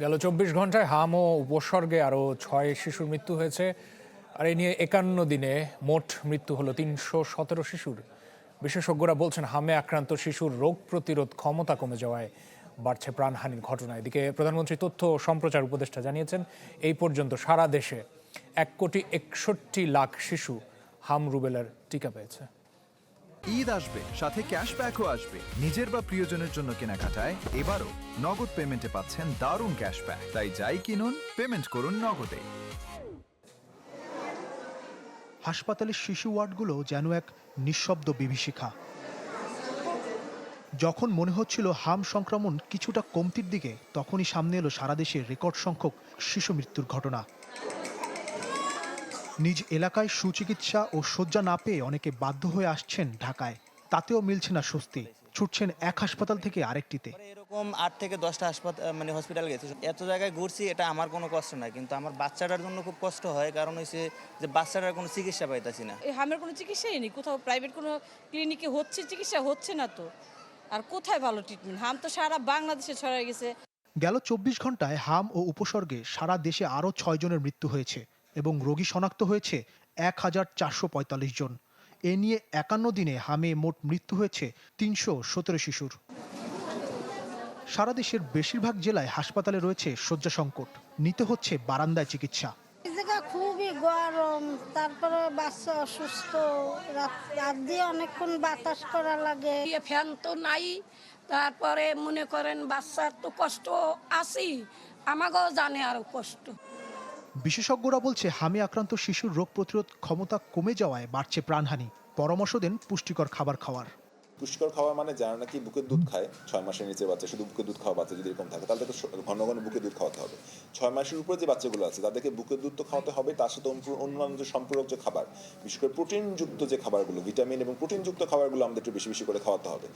গেল ২৪ ঘন্টায় হাম ও উপসর্গে আরও ৬ শিশুর মৃত্যু হয়েছে। আর এই নিয়ে ৫১ দিনে মোট মৃত্যু হলো ৩১৭ শিশুর। বিশেষজ্ঞরা বলছেন, হামে আক্রান্ত শিশুর রোগ প্রতিরোধ ক্ষমতা কমে যাওয়ায় বাড়ছে প্রাণহানির ঘটনা। এদিকে প্রধানমন্ত্রী তথ্য ও সম্প্রচার উপদেষ্টা জানিয়েছেন, এই পর্যন্ত সারা দেশে ১,৬১,০০,০০০ শিশু হাম রুবেলার টিকা পেয়েছে। ঈদ আসবে, সাথে ক্যাশব্যাকও আসবে। নিজের বা প্রিয়জনের জন্য কেনাকাটায় এবারও নগদ পেমেন্টে পাচ্ছেন দারুণ ক্যাশব্যাক। তাই যাই কিনুন, পেমেন্ট করুন নগদে। হাসপাতালের শিশু ওয়ার্ডগুলো যেন এক নিঃশব্দ বিভীষিকা। যখন মনে হচ্ছিল হাম সংক্রমণ কিছুটা কমতির দিকে, তখনই সামনে এলো সারা দেশে রেকর্ড সংখ্যক শিশু মৃত্যুর ঘটনা। নিজ এলাকায় সুচিকিৎসা ও শয্যা না পেয়ে অনেকে বাধ্য হয়ে আসছেন ঢাকায়। তাতেও মিলছে না স্বস্তি, ছুটছেন এক হাসপাতাল থেকে আরেকটিতে। এরকম ৮ থেকে ১০টা হসপিটাল গেছে, এত জায়গায় ঘুরছি, এটা আমার কোনো কষ্ট নাই, কিন্তু আমার বাচ্চাটার জন্য খুব কষ্ট হয়। কারণ হচ্ছে যে বাচ্চাটার কোনো চিকিৎসা পাইতাছি না। এই হামের কোনো চিকিৎসাই নেই, কোথাও প্রাইভেট কোনো ক্লিনিকে হচ্ছে চিকিৎসা, হচ্ছে না তো। আর কোথায় ভালো ট্রিটমেন্ট? হাম তো সারা বাংলাদেশে ছড়িয়ে গেছে। গেল ২৪ ঘন্টায় হাম ও উপসর্গে সারা দেশে আরও ৬ জনের মৃত্যু হয়েছে এবং রোগী শনাক্ত হয়েছে ১,৪৪৫ জন। এ নিয়ে ৫১ দিনে হামে মোট মৃত্যু হয়েছে ৩১৭ শিশুর। সারা দেশের বেশিরভাগ জেলায় হাসপাতালে রয়েছে শয্যা সংকট, নিতে হচ্ছে বারান্দায় চিকিৎসা। এই জায়গা খুবই গরম, তারপরে বাচ্চা অসুস্থ, রাত দিয়ে অনেকক্ষণ বাতাস করা লাগে। ফ্যান তো নাই, তারপরে মনে করেন বাচ্চার তো কষ্ট আছেই, আমাকেও জানে আরো কষ্ট। বিশেষজ্ঞরা বলছে, হামে আক্রান্ত শিশুর রোগ প্রতিরোধ ক্ষমতা কমে যাওয়ায় বাড়ছে প্রাণহানি। পরামর্শ দেন পুষ্টিকর খাবার খাওয়ার। পুষ্টিকর খাওয়া মানে যারা নাকি বুকের দুধ খায়, ৬ মাসের নিচে বাচ্চা, শুধু বুকের দুধ খাওয়া বাচ্চা যদি এরকম থাকে, তাহলে তাকে ঘন ঘন বুকের দুধ খাওয়াতে হবে। ৬ মাসের উপরে যে বাচ্চাগুলো আছে তাদেরকে বুকের দুধ তো খাওয়াতে হবে, তার সাথে অন্যান্য যে সম্পূরক যে খাবার, বিশেষ করে প্রোটিনযুক্ত যে খাবারগুলো, ভিটামিন এবং প্রোটিনযুক্ত খাবারগুলো আমাদের একটু বেশি বেশি করে খাওয়াতে হবে।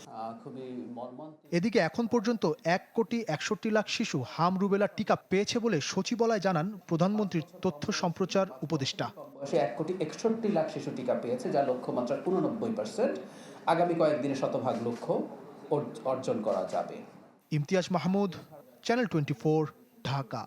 এদিকে এখন পর্যন্ত ১,৬১,০০,০০০ শিশু হাম রুবেলা টিকা পেয়েছে বলে সচিবালয় জানান প্রধানমন্ত্রীর তথ্য সম্প্রচার উপদেষ্টা। ১,৬১,০০,০০০ শিশু টিকা পেয়েছে, যা লক্ষ্যমাত্রার ৮৯%। আগামী কয়েকদিনে শতভাগ লক্ষ্য অর্জন করা যাবে। ইমতিয়াজ মাহমুদ, চ্যানেল 24, ঢাকা।